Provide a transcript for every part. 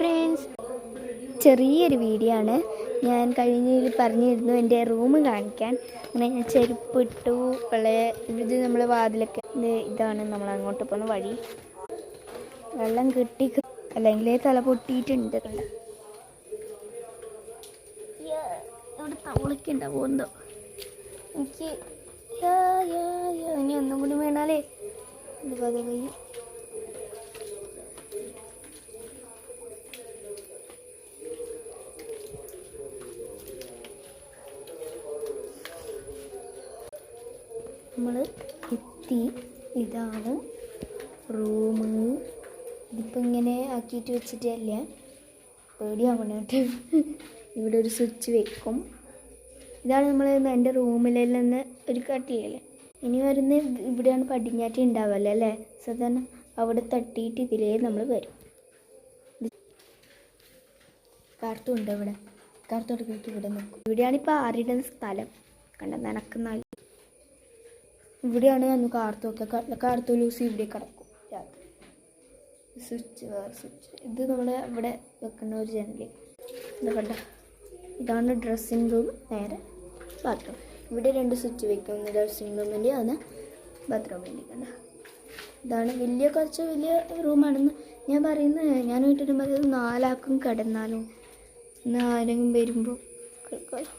Friends, ചെറിയൊരു video ആണ്. ഞാൻ കഴിഞ്ഞതിൽ പറഞ്ഞിരുന്നു എൻ്റെ റൂം കാണിക്കാൻ. അങ്ങനെ ഞാൻ ചെരുപ്പിട്ടു. ഇത് നമ്മളെ വാതിലൊക്കെ ഇതാണ് നമ്മൾ അങ്ങോട്ട് പോകുന്ന വഴി. വെള്ളം കിട്ടി അല്ലെങ്കിൽ തല പൊട്ടിയിട്ടുണ്ട്. കണ്ട ഇവിടെ തവളൊക്കെ ഉണ്ടാവുമെന്തോ. എനിക്ക് ഇനി ഒന്നും കൂടി വീണാലേ ഇത് പതിവി. നമ്മൾ എത്തി. ഇതാണ് റൂം. ഇതിപ്പോൾ ഇങ്ങനെ ആക്കിയിട്ട് വെച്ചിട്ടല്ല, പേടിയാവണോട്ട്. ഇവിടെ ഒരു സ്വിച്ച് വെക്കും. ഇതാണ് നമ്മൾ എൻ്റെ റൂമിലെല്ലാം നിന്ന് ഒരു കട്ടിലല്ലേ. ഇനി വരുന്ന ഇവിടെയാണ് പടിഞ്ഞാറ്റി ഉണ്ടാവല്ലോ അല്ലേ. സാധാരണ അവിടെ തട്ടിയിട്ട് ഇതിലേ നമ്മൾ വരും. കാർത്തുണ്ട് ഇവിടെ. കാർത്തോടേക്ക് ഇവിടെ നിൽക്കും. ഇവിടെയാണ് ഇപ്പോൾ ആറിടുന്ന സ്ഥലം. കണ്ട നനക്കുന്ന ഇവിടെയാണ് അന്ന് കാർത്തൊക്കെ. കാർത്തു ലൂസി ഇവിടെ കിടക്കും രാത്രി. സ്വിച്ച് വേറെ സ്വിച്ച്. ഇത് നമ്മൾ ഇവിടെ വെക്കുന്ന ഒരു ജനല്. ഇത് കണ്ട, ഇതാണ് ഡ്രസ്സിങ് റൂം. നേരെ ബാത്റൂം. ഇവിടെ 2 സ്വിച്ച് വെക്കും. ഒന്ന് ഡ്രസ്സിങ് റൂമിൻ്റെ, ഒന്ന് ബാത്റൂമിൻ്റെ. കണ്ട, ഇതാണ് കുറച്ച് വലിയ റൂമാണെന്ന് ഞാൻ പറയുന്നത്. ഞാൻ വീട്ടിൽ 4 ആൾക്കും കിടന്നാലും ഇന്ന് ആരെങ്കിലും വരുമ്പോൾ കേൾക്കാമല്ലോ.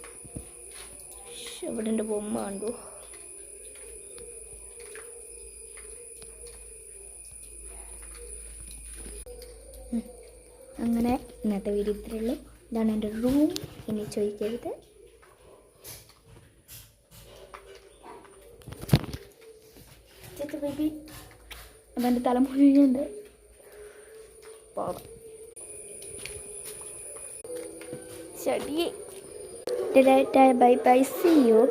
ഇവിടെ എൻ്റെ ബൊമ്മ കണ്ടു. അങ്ങനെ ഇന്നത്തെ വീഡിയോ ഇത്രയേ ഉള്ളൂ. ഇതാണ് എൻ്റെ റൂം. ഇനി ചോദിക്കരുത്. ബേബി അതെൻ്റെ തലമുഴുണ്ട്. പോകാം. ശരി, ബൈ ബൈ, സീ യു.